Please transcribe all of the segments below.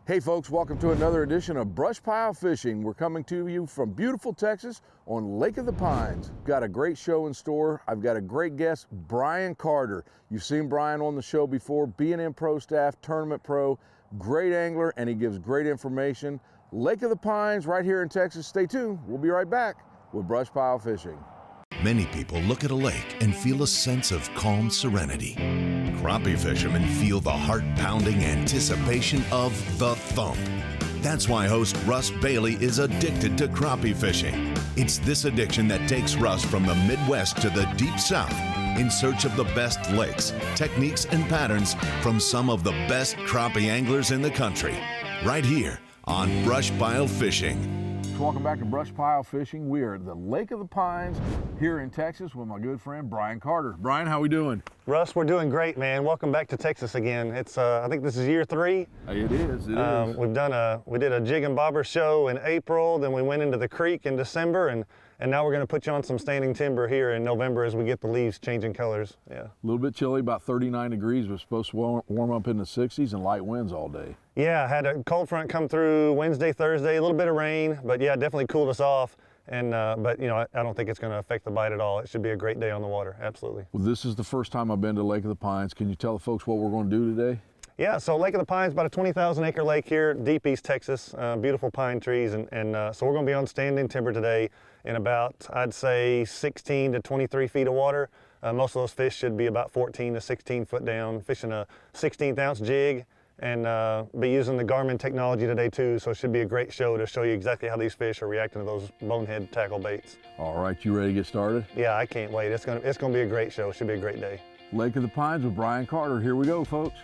Hey folks, welcome to another edition of BrushPile Fishing. We're coming to you from beautiful Texas on Lake of the Pines. Got a great show in store. I've got a great guest, Brian Carter. You've seen Brian on the show before, B&M Pro staff, tournament pro, great angler, and he gives great information. Lake of the Pines right here in Texas. Stay tuned. We'll be right back with BrushPile Fishing. Many people look at a lake and feel a sense of calm serenity. Crappie fishermen feel the heart-pounding anticipation of the thump. That's why host Russ Bailey is addicted to crappie fishing. It's this addiction that takes Russ from the Midwest to the Deep South in search of the best lakes, techniques, and patterns from some of the best crappie anglers in the country. Right here on BrushPile Fishing. Welcome back to BrushPile Fishing. We are at the Lake of the Pines here in Texas with my good friend Brian Carter. Brian, how we doing? Russ, we're doing great, man. Welcome back to Texas again. It's I think this is year 3. It is. It is. We did a jig and bobber show in April, then we went into the creek in December, and now we're going to put you on some standing timber here in November as we get the leaves changing colors. Yeah. A little bit chilly, about 39 degrees. We're supposed to warm up in the 60s and light winds all day. Yeah, I had a cold front come through Wednesday, Thursday, a little bit of rain, but yeah, definitely cooled us off. And but you know, I don't think it's going to affect the bite at all. It should be a great day on the water, absolutely. Well, this is the first time I've been to Lake of the Pines. Can you tell the folks what we're going to do today? Yeah, so Lake of the Pines, about a 20,000 acre lake here, deep East Texas, beautiful pine trees, and so we're going to be on standing timber today in about, I'd say, 16 to 23 feet of water. Most of those fish should be about 14 to 16 foot down, fishing a 16th ounce jig, and be using the Garmin technology today too, so it should be a great show to show you exactly how these fish are reacting to those Bonehead tackle baits. All right, you ready to get started? Yeah, I can't wait. It's gonna be a great show. It should be a great day. Lake of the Pines with Brian Carter. Here we go, folks.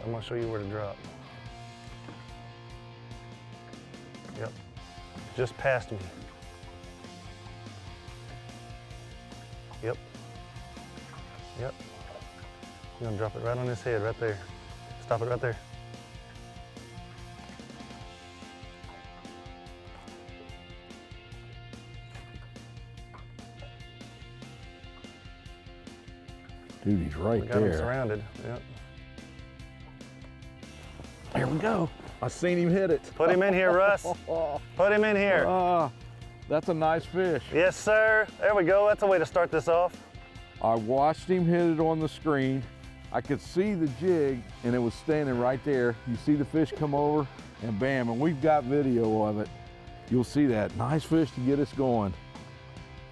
I'm gonna show you where to drop. Yep, just past me. Yep, yep. You're gonna drop it right on his head, right there. Stop it right there. Dude, he's right we got there. Him surrounded. Yep. There we go. I seen him hit it. Put him in here, Russ. Put him in here. That's a nice fish. Yes, sir. There we go. That's a way to start this off. I watched him hit it on the screen. I could see the jig and it was standing right there. You see the fish come over and bam, and we've got video of it. You'll see that. Nice fish to get us going.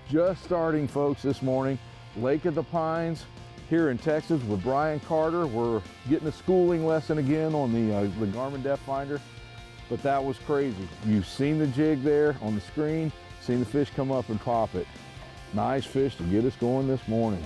Just starting, folks, this morning. Lake of the Pines here in Texas with Brian Carter. We're getting a schooling lesson again on the Garmin depth finder, but that was crazy. You've seen the jig there on the screen, seen the fish come up and pop it. Nice fish to get us going this morning.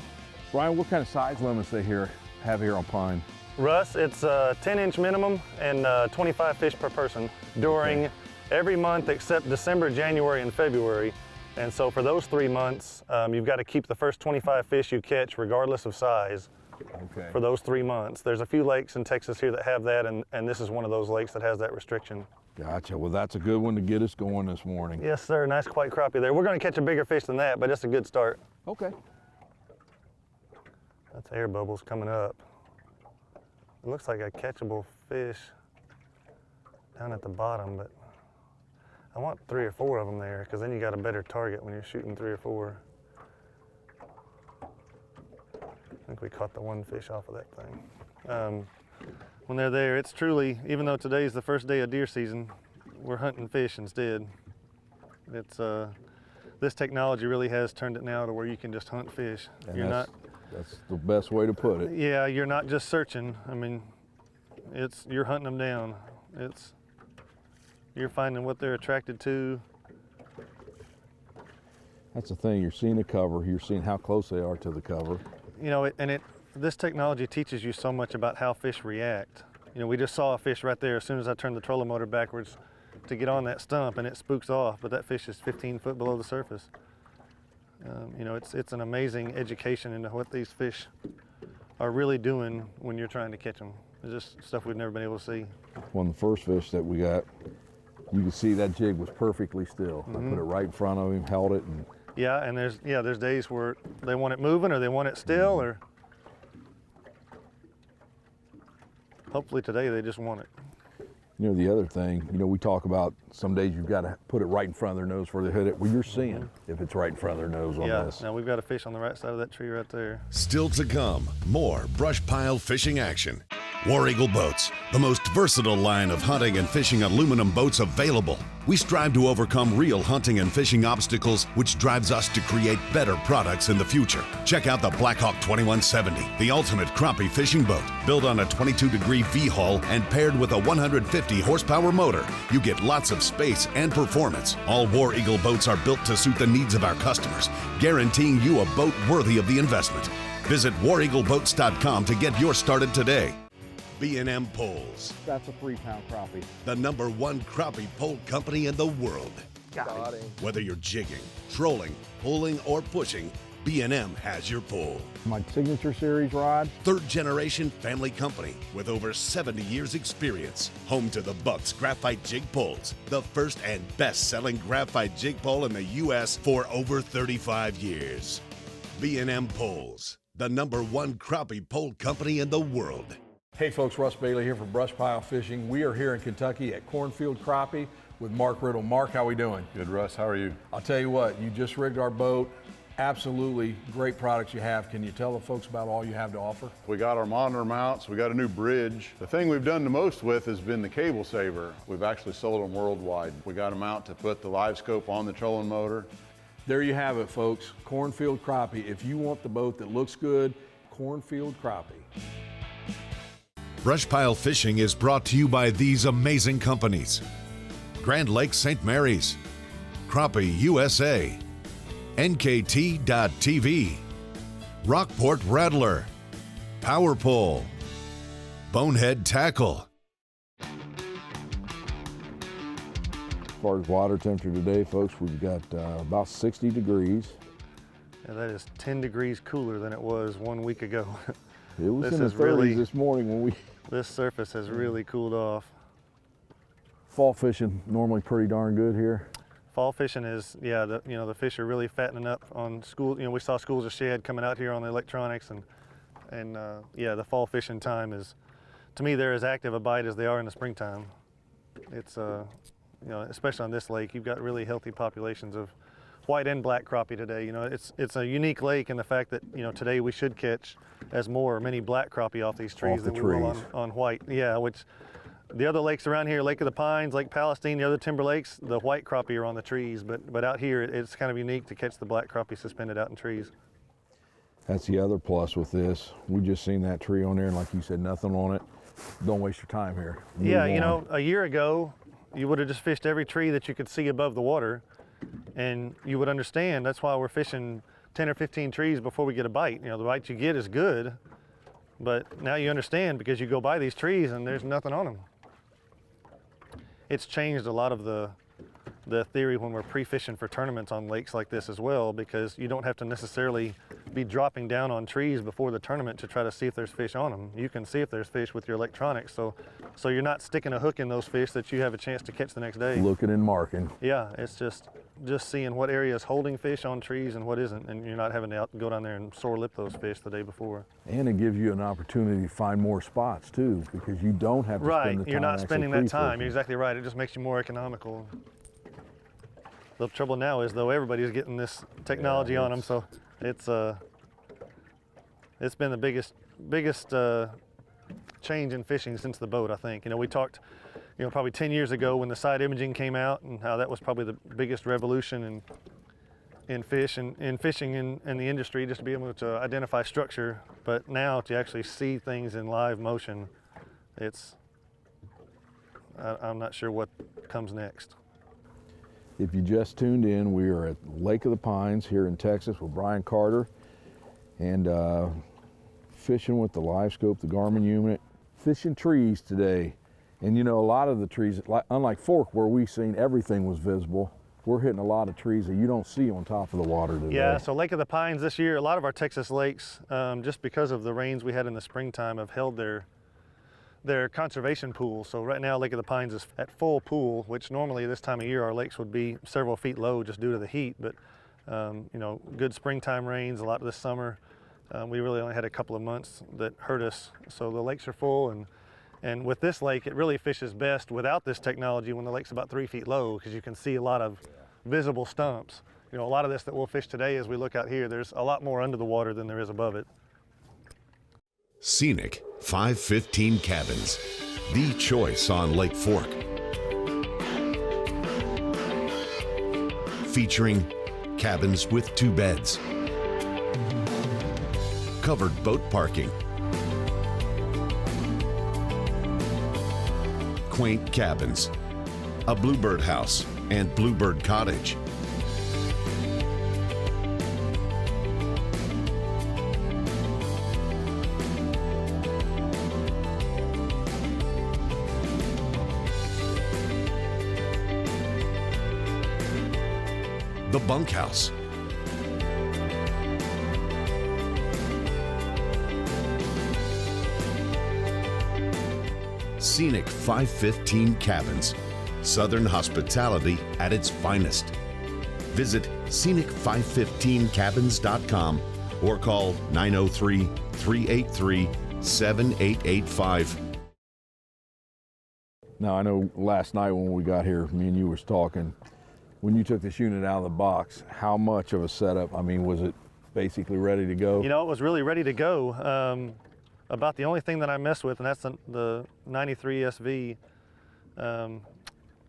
Brian, what kind of size limits they have here on Pine? Russ, it's a 10-inch minimum and 25 fish per person during every month except December, January, and February. And so for those 3 months, you've got to keep the first 25 fish you catch regardless of size for those 3 months. There's a few lakes in Texas here that have that, and this is one of those lakes that has that restriction. Gotcha. Well, that's a good one to get us going this morning. Yes, sir. Nice white crappie there. We're going to catch a bigger fish than that, but it's a good start. Okay. That's air bubbles coming up. It looks like a catchable fish down at the bottom, but I want 3 or 4 of them there, because then you got a better target when you're shooting 3 or 4. I think we caught the one fish off of that thing. When they're there, it's truly, even though today's the first day of deer season, we're hunting fish instead. It's this technology really has turned it now to where you can just hunt fish. That's the best way to put it. Yeah, you're not just searching. I mean, you're hunting them down. You're finding what they're attracted to. That's the thing, you're seeing the cover, you're seeing how close they are to the cover. you know, this technology teaches you so much about how fish react. You know, we just saw a fish right there as soon as I turned the trolling motor backwards to get on that stump, and it spooks off, but that fish is 15 foot below the surface. You know, it's an amazing education into what these fish are really doing when you're trying to catch them. It's just stuff we've never been able to see. One of the first fish that we got, you can see that jig was perfectly still. I put it right in front of him, held it, and yeah, and there's days where they want it moving or they want it still, or hopefully today they just want it. you know, the other thing, you know, we talk about some days you've got to put it right in front of their nose before they hit it. Well, you're seeing if it's right in front of their nose on this. Now we've got a fish on the right side of that tree right there. Still to come, more brush pile fishing action. War Eagle Boats, the most versatile line of hunting and fishing aluminum boats available. We strive to overcome real hunting and fishing obstacles, which drives us to create better products in the future. Check out the Blackhawk 2170, the ultimate crappie fishing boat. Built on a 22-degree V-hull and paired with a 150 horsepower motor, you get lots of space and performance. All War Eagle boats are built to suit the needs of our customers, guaranteeing you a boat worthy of the investment. Visit wareagleboats.com to get yours started today. B&M Poles. That's a 3-pound crappie. The #1 crappie pole company in the world. Got him. Whether you're jigging, trolling, pulling, or pushing, B&M has your pole. My signature series rod. 3rd generation family company with over 70 years experience. Home to the Bucks Graphite Jig Poles, the first and best-selling graphite jig pole in the U.S. for over 35 years. B&M Poles, the #1 crappie pole company in the world. Hey folks, Russ Bailey here for BrushPile Fishing. We are here in Kentucky at Cornfield Crappie with Mark Riddle. Mark, how we doing? Good, Russ. How are you? I'll tell you what, you just rigged our boat. Absolutely great products you have. Can you tell the folks about all you have to offer? We got our monitor mounts, we got a new bridge. The thing we've done the most with has been the cable saver. We've actually sold them worldwide. We got them out to put the live scope on the trolling motor. There you have it, folks. Cornfield Crappie. If you want the boat that looks good, Cornfield Crappie. BrushPile Fishing is brought to you by these amazing companies: Grand Lake St. Mary's, Crappie USA, NKT.TV, Rockport Rattler, Power Pole, Bonehead Tackle. As far as water temperature today, folks, we've got about 60 degrees. Yeah, that is 10 degrees cooler than it was 1 week ago. It was This in the is 30s really- this morning when we... This surface has really cooled off. Fall fishing normally pretty darn good here. Fall fishing is, yeah, the fish are really fattening up on school. You know, we saw schools of shad coming out here on the electronics, and yeah, the fall fishing time is, to me, they're as active a bite as they are in the springtime. It's, you know, especially on this lake, you've got really healthy populations of white and black crappie today. You know, it's a unique lake in the fact that, you know, today we should catch many black crappie off these trees than we will on white. Yeah, which the other lakes around here, Lake of the Pines, Lake Palestine, the other timber lakes, the white crappie are on the trees, but out here it's kind of unique to catch the black crappie suspended out in trees. That's the other plus with this. We just seen that tree on there, and like you said, nothing on it. Don't waste your time here. Move Yeah, you on. know, a year ago, you would have just fished every tree that you could see above the water, and you would understand that's why we're fishing 10 or 15 trees before we get a bite. You know, the bite you get is good, but now you understand because you go by these trees and there's nothing on them. It's changed a lot of the theory when we're pre-fishing for tournaments on lakes like this as well, because you don't have to necessarily be dropping down on trees before the tournament to try to see if there's fish on them. You can see if there's fish with your electronics, so you're not sticking a hook in those fish that you have a chance to catch the next day. Looking and marking. Yeah, it's just seeing what area is holding fish on trees and what isn't, and you're not having to go down there and sore lip those fish the day before. And it gives you an opportunity to find more spots too, because you don't have to spend the time You're not actually spending that time. pre-fishing. You're exactly right. It just makes you more economical. The trouble now is though everybody's getting this technology on them, so it's been the biggest change in fishing since the boat, I think. You know, we talked, you know, probably 10 years ago when the side imaging came out and how that was probably the biggest revolution in fishing in the industry, just to be able to identify structure. But now to actually see things in live motion, I'm not sure what comes next. If you just tuned in, we are at Lake of the Pines here in Texas with Brian Carter, and fishing with the live scope, the Garmin unit, fishing trees today. And you know, a lot of the trees, unlike Fork where we seen everything was visible, we're hitting a lot of trees that you don't see on top of the water today. Yeah, so Lake of the Pines this year, a lot of our Texas lakes, just because of the rains we had in the springtime, have held their conservation pool. So right now Lake of the Pines is at full pool, which normally this time of year our lakes would be several feet low just due to the heat. But you know, good springtime rains, a lot this summer. We really only had a couple of months that hurt us. So the lakes are full, and with this lake, it really fishes best without this technology when the lake's about 3 feet low, because you can see a lot of visible stumps. You know, a lot of this that we'll fish today, as we look out here, there's a lot more under the water than there is above it. Scenic 515 Cabins, the choice on Lake Fork. Featuring cabins with 2 beds, covered boat parking, quaint cabins, a bluebird house and bluebird cottage, the bunkhouse, Scenic 515 Cabins, Southern hospitality at its finest. Visit scenic515cabins.com or call 903-383-7885. Now I know last night when we got here, me and you was talking, when you took this unit out of the box, how much of a setup, I mean, was it basically ready to go? You know, it was really ready to go. About the only thing that I messed with, and that's the 93 SV,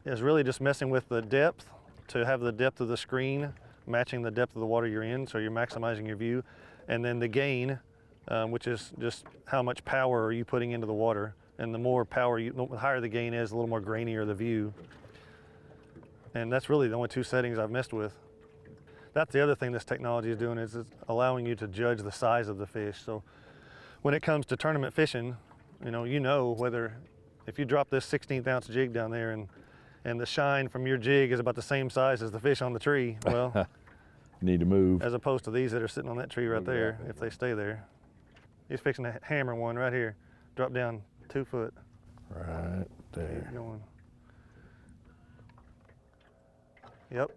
is really just messing with the depth, to have the depth of the screen matching the depth of the water you're in, so you're maximizing your view. And then the gain, which is just how much power are you putting into the water. And the more power, the higher the gain is, the little more grainier the view. And that's really the only 2 settings I've messed with. That's the other thing this technology is doing, is it's allowing you to judge the size of the fish. So when it comes to tournament fishing, you know whether, if you drop this 16th ounce jig down there and the shine from your jig is about the same size as the fish on the tree, well, need to move. as opposed to these that are sitting on that tree right there, if they stay there. He's fixing to hammer one right here, drop down 2 foot. Right there. Keep going. Yep,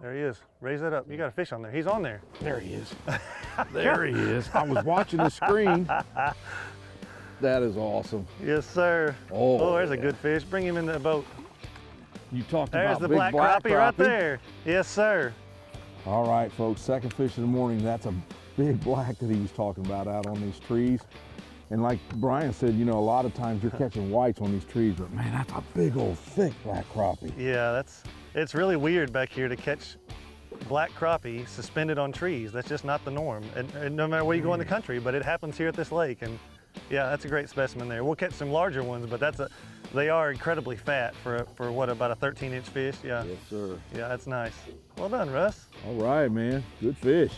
there he is. Raise that up. You got a fish on there. He's on there. There he is. There he is. I was watching the screen. That is awesome. Yes, sir. Oh, there's a good fish. Bring him in the boat. You talked There's about the big black crappie right there. Yes, sir. All right, folks, second fish of the morning. That's a big black that he was talking about out on these trees. And like Brian said, you know, a lot of times you're catching whites on these trees, but man, that's a big old thick black crappie. Yeah, it's really weird back here to catch black crappie suspended on trees. That's just not the norm. And no matter where you go in the country, but it happens here at this lake. And yeah, that's a great specimen there. We'll catch some larger ones, but they are incredibly fat for what, about a 13-inch fish? Yeah. Yes, sir. Yeah, that's nice. Well done, Russ. All right, man. Good fish.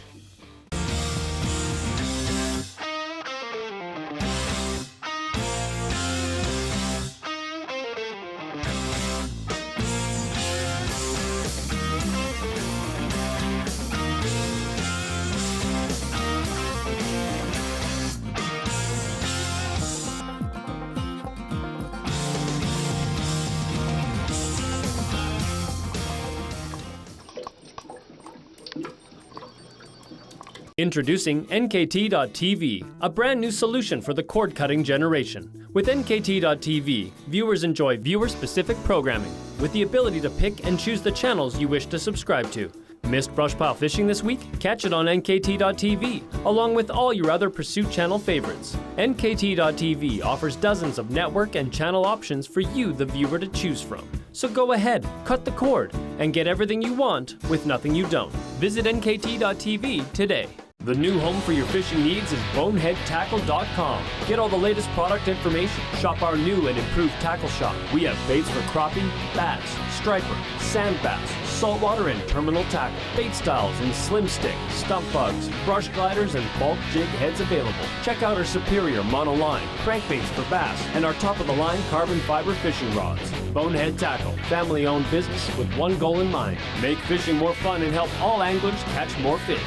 Introducing NKT.TV, a brand new solution for the cord-cutting generation. With NKT.TV, viewers enjoy viewer-specific programming, with the ability to pick and choose the channels you wish to subscribe to. Missed BrushPile fishing this week? Catch it on NKT.TV, along with all your other Pursuit channel favorites. NKT.TV offers dozens of network and channel options for you, the viewer, to choose from. So go ahead, cut the cord, and get everything you want with nothing you don't. Visit NKT.TV today. The new home for your fishing needs is BoneheadTackle.com. Get all the latest product information. Shop our new and improved tackle shop. We have baits for crappie, bass, striper, sand bass, saltwater and terminal tackle. Bait styles in slim stick, stump bugs, brush gliders, and bulk jig heads available. Check out our superior monoline, crankbaits for bass, and our top-of-the-line carbon fiber fishing rods. Bonehead Tackle, family-owned business with one goal in mind: make fishing more fun and help all anglers catch more fish.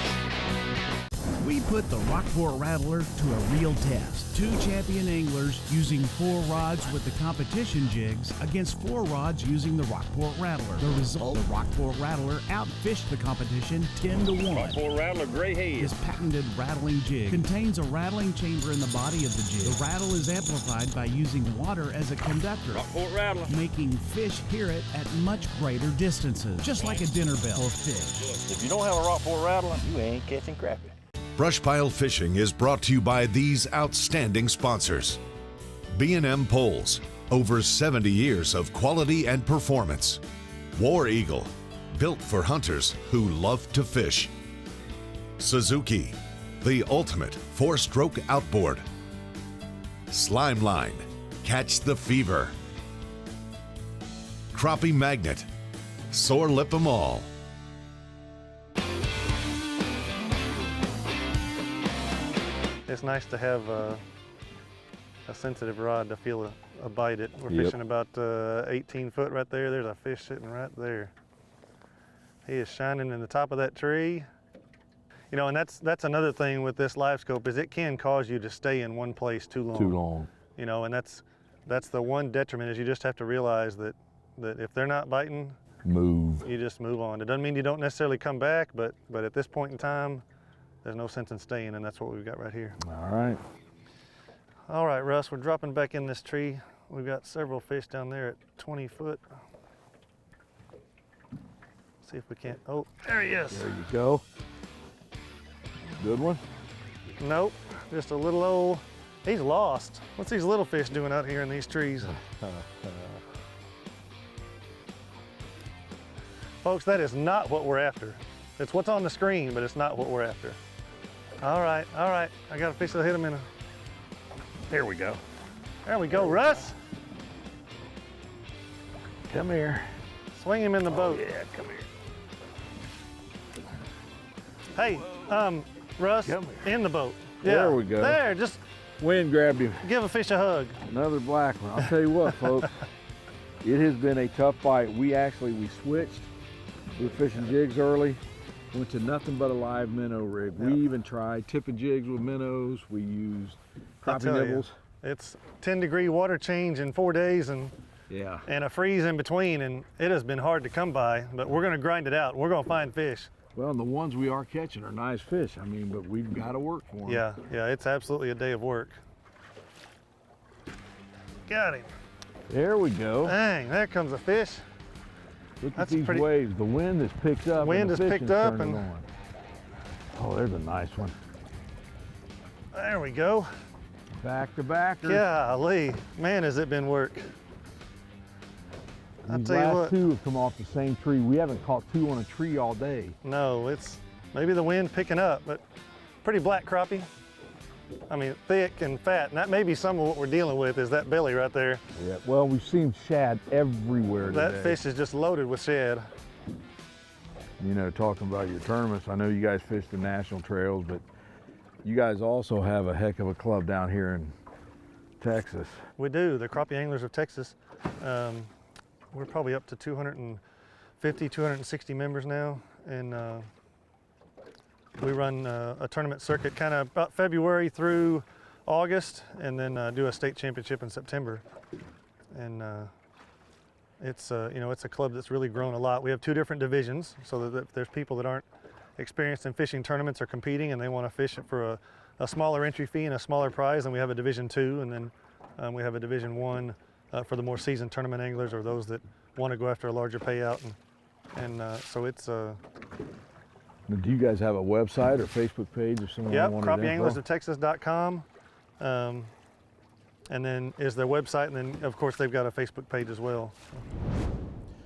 We put the Rockport Rattler to a real test. 2 champion anglers using 4 rods with the competition jigs against 4 rods using the Rockport Rattler. The result, the Rockport Rattler outfished the competition 10-1. Rockport Rattler, gray head. His patented rattling jig contains a rattling chamber in the body of the jig. The rattle is amplified by using water as a conductor, Rockport Rattler, making fish hear it at much greater distances, just like a dinner bell for fish. If you don't have a Rockport Rattler, you ain't catching crappie. BrushPile Fishing is brought to you by these outstanding sponsors. B&M Poles, over 70 years of quality and performance. War Eagle, built for hunters who love to fish. Suzuki, the ultimate 4-stroke outboard. Slime Line, catch the fever. Crappie Magnet, sore lip 'em all. It's nice to have a sensitive rod to feel a bite it. We're Yep. fishing about 18 foot right there. There's a fish sitting right there. He is shining in the top of that tree. You know, and that's another thing with this live scope is it can cause you to stay in one place too long. Too long. You know, and that's the one detriment is you just have to realize that if they're not biting, Move. you just move on. It doesn't mean you don't necessarily come back, but at this point in time, there's no sense in staying, and that's what we've got right here. All right. All right, Russ, we're dropping back in this tree. We've got several fish down there at 20 foot. See if we can't, oh, there he is. There you go. Good one. Nope, just a little old, he's lost. What's these little fish doing out here in these trees? Folks, that is not what we're after. It's what's on the screen, but it's not what we're after. All right, I got a fish that'll hit him in a, here we go. There we go, Russ. Come here. Swing him in the boat. Yeah, come here. Hey, Russ, Come here. in the boat. There we go. There, just Wind grabbed him. give a fish a hug. Another black one. I'll tell you what, folks. It has been a tough fight. We switched. We were fishing jigs early. Went to nothing but a live minnow rig. Yep. We even tried tipping jigs with minnows. We used I'll crappie tell you, nibbles. It's 10-degree water change in 4 days and Yeah. a freeze in between, and it has been hard to come by, but we're gonna grind it out. We're gonna find fish. Well, and the ones we are catching are nice fish. I mean, but we've got to work for them. Yeah, it's absolutely a day of work. Got him. There we go. Dang, there comes a fish. Look at That's these pretty- waves. The wind has picked up. Wind and the has fish picked is up turning and- on. Oh, there's a nice one. There we go. Back to backer. Golly, man, has it been work. I'll These tell you last what. 2 have come off the same tree. We haven't caught 2 on a tree all day. No, it's maybe the wind picking up, but pretty black crappie. I mean, thick and fat. And that may be some of what we're dealing with is that belly right there. Yeah. Well, we've seen shad everywhere today. That fish is just loaded with shad. You know, talking about your tournaments, I know you guys fish the national trails, but you guys also have a heck of a club down here in Texas. We do, the Crappie Anglers of Texas. We're probably up to 250, 260 members now. And we run a tournament circuit kind of about February through August, and then do a state championship in September. And it's a club that's really grown a lot. We have 2 different divisions, so that if there's people that aren't experienced in fishing tournaments or competing and they want to fish it for a smaller entry fee and a smaller prize, then we have a Division 2, and then we have a Division 1 for the more seasoned tournament anglers or those that want to go after a larger payout. And so it's Now, do you guys have a website or Facebook page if someone yep, wanted info? crappieanglersoftexas.com. And then is their website, and then of course they've got a Facebook page as well.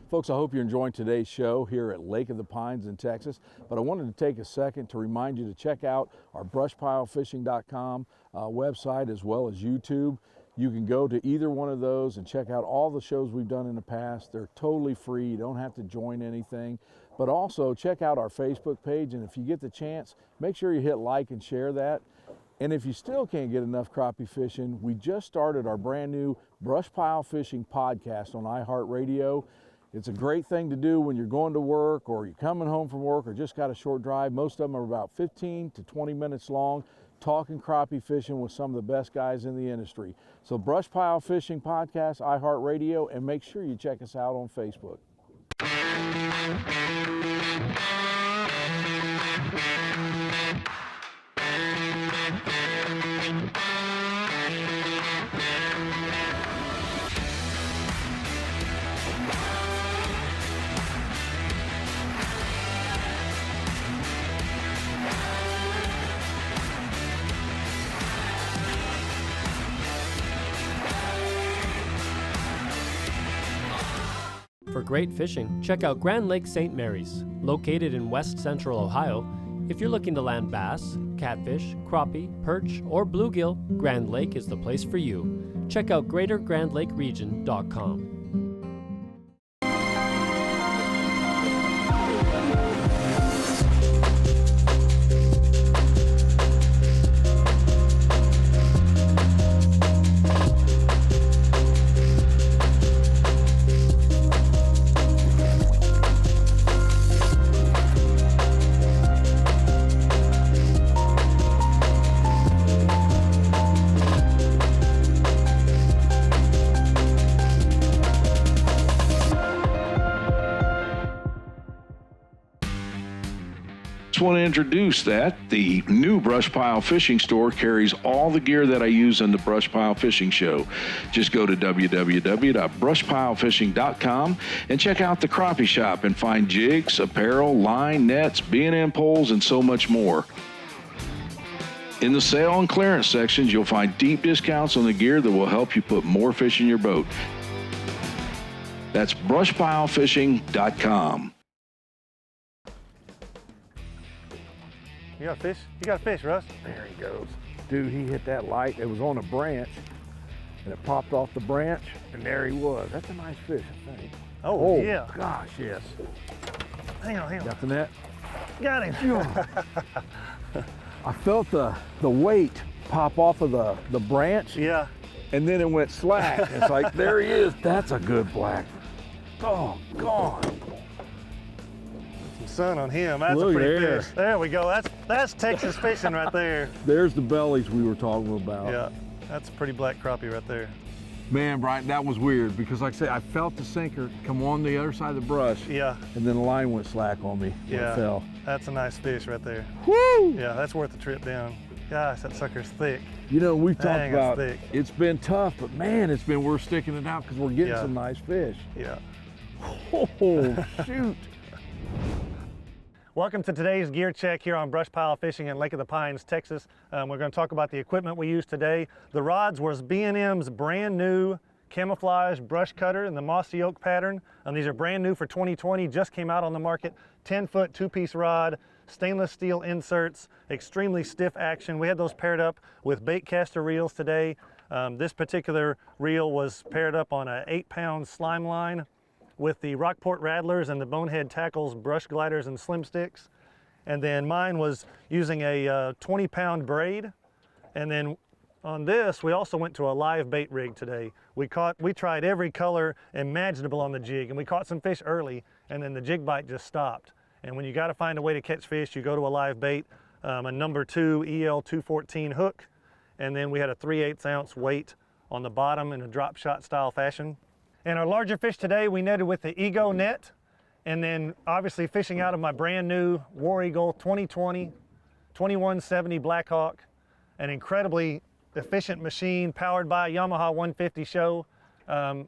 Folks, I hope you're enjoying today's show here at Lake of the Pines in Texas, but I wanted to take a second to remind you to check out our BrushPileFishing.com website as well as YouTube. You can go to either one of those and check out all the shows we've done in the past. They're totally free. You don't have to join anything. But also check out our Facebook page, and if you get the chance, make sure you hit like and share that. And if you still can't get enough crappie fishing, we just started our brand new BrushPile Fishing podcast on iHeartRadio. It's a great thing to do when you're going to work or you're coming home from work or just got a short drive. Most of them are about 15 to 20 minutes long, talking crappie fishing with some of the best guys in the industry. So BrushPile Fishing Podcast, iHeartRadio, and make sure you check us out on Facebook. For great fishing, check out Grand Lake St. Mary's. Located in west central Ohio, if you're looking to land bass, catfish, crappie, perch, or bluegill, Grand Lake is the place for you. Check out GreaterGrandLakeRegion.com. Want to introduce that the new BrushPile Fishing Store carries all the gear that I use on the BrushPile Fishing Show. Just go to www.brushpilefishing.com and check out the crappie shop and find jigs, apparel, line, nets, B&M poles, and so much more. In the sale and clearance sections, you'll find deep discounts on the gear that will help you put more fish in your boat. That's brushpilefishing.com. You got a fish? You got a fish, Russ? There he goes. Dude, he hit that light. It was on a branch, and it popped off the branch, and there he was. That's a nice fish, I think. Oh yeah. Gosh, yes. Hang on. Got the net? Got him. I felt the weight pop off of the branch. Yeah. And then it went slack. It's like, there he is. That's a good black. Oh, God. Some sun on him. That's Look a pretty there. fish. There we go. That's Texas fishing right there. There's the bellies we were talking about. Yeah. That's a pretty black crappie right there. Man, Brian, that was weird because like I said, I felt the sinker come on the other side of the brush. Yeah. And then the line went slack on me when it fell. That's a nice fish right there. Woo! Yeah, that's worth the trip down. Gosh, that sucker's thick. You know, we've talked Dang, about that's thick. it's been tough, but man, it's been worth sticking it out because we're getting some nice fish. Yeah. Oh, shoot. Welcome to today's gear check here on BrushPile Fishing in Lake of the Pines, Texas. We're going to talk about the equipment we used today. The rods was B&M's brand new camouflage brush cutter in the mossy oak pattern. These are brand new for 2020, just came out on the market. 10-foot two-piece rod, stainless steel inserts, extremely stiff action. We had those paired up with bait caster reels today. This particular reel was paired up on an 8-pound slime line with the Rockport Rattlers and the Bonehead Tackles brush gliders and slim sticks. And then mine was using a 20-pound braid. And then on this, we also went to a live bait rig today. We tried every color imaginable on the jig, and we caught some fish early, and then the jig bite just stopped. And when you gotta find a way to catch fish, you go to a live bait, a number 2 EL 214 hook, and then we had a 3/8 ounce weight on the bottom in a drop shot style fashion. And our larger fish today, we netted with the Ego net, and then obviously fishing out of my brand new War Eagle 2020 2170 Blackhawk, an incredibly efficient machine powered by a Yamaha 150 show.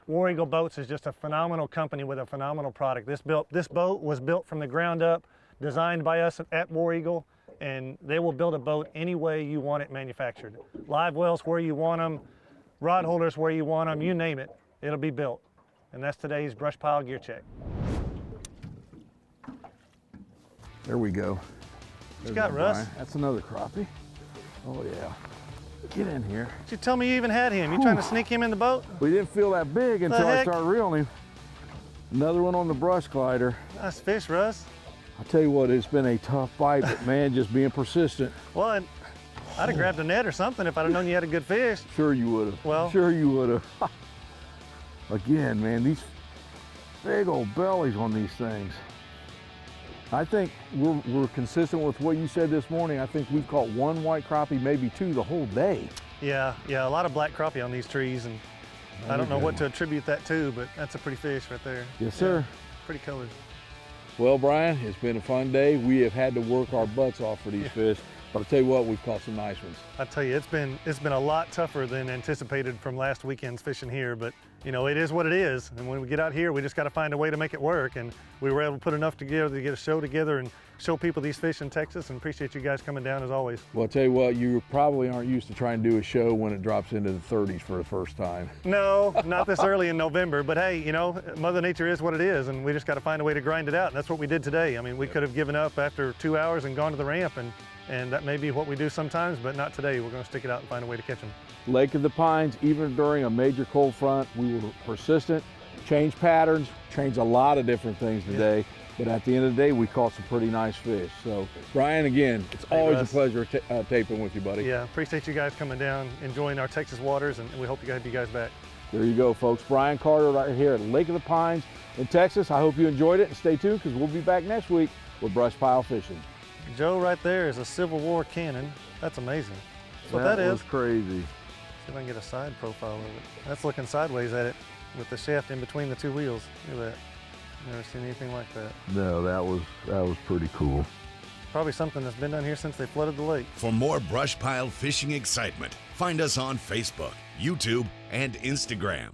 War Eagle Boats is just a phenomenal company with a phenomenal product. This boat was built from the ground up, designed by us at War Eagle, and they will build a boat any way you want it manufactured. Live wells where you want them, rod holders where you want them, you name it, it'll be built. And that's today's BrushPile Gear Check. There we go. What you got, Russ? Brian. That's another crappie. Oh yeah. Get in here. Did you tell me you even had him? You trying to sneak him in the boat? We didn't feel that big until I heck? started reeling him. Another one on the brush glider. Nice fish, Russ. I'll tell you what, it's been a tough bite, but man, just being persistent. Well, I'd have grabbed a net or something if I'd have known you had a good fish. Sure you would have. Well. Sure you would have. Again, man, these big old bellies on these things. I think we're consistent with what you said this morning. I think we've caught one white crappie, maybe two the whole day. Yeah, a lot of black crappie on these trees, and I don't know what to attribute that to, but that's a pretty fish right there. Yes, sir. Yeah, pretty colors. Well, Brian, it's been a fun day. We have had to work our butts off for these fish, but I'll tell you what, we've caught some nice ones. I tell you, it's been a lot tougher than anticipated from last weekend's fishing here, but you know, it is what it is. And when we get out here, we just got to find a way to make it work. And we were able to put enough together to get a show together and show people these fish in Texas, and appreciate you guys coming down as always. Well, I'll tell you what, you probably aren't used to trying to do a show when it drops into the 30s for the first time. No, not this early in November, but hey, you know, Mother Nature is what it is, and we just got to find a way to grind it out, and that's what we did today. I mean, we could have given up after 2 hours and gone to the ramp, and that may be what we do sometimes, but not today. We're going to stick it out and find a way to catch them. Lake of the Pines, even during a major cold front, we were persistent, changed patterns, changed a lot of different things today. But at the end of the day, we caught some pretty nice fish. So, Brian, again, it's always Russ. a pleasure taping with you, buddy. Yeah, appreciate you guys coming down, enjoying our Texas waters, and we hope to have you guys back. There you go, folks. Brian Carter right here at Lake of the Pines in Texas. I hope you enjoyed it, and stay tuned because we'll be back next week with BrushPile Fishing. Joe right there is a Civil War cannon. That's amazing. That's what that is. Was crazy. See if I can get a side profile of it. That's looking sideways at it with the shaft in between the two wheels. Look at that. Never seen anything like that. No, that was pretty cool. Probably something that's been done here since they flooded the lake. For more brush pile fishing excitement, find us on Facebook, YouTube, and Instagram.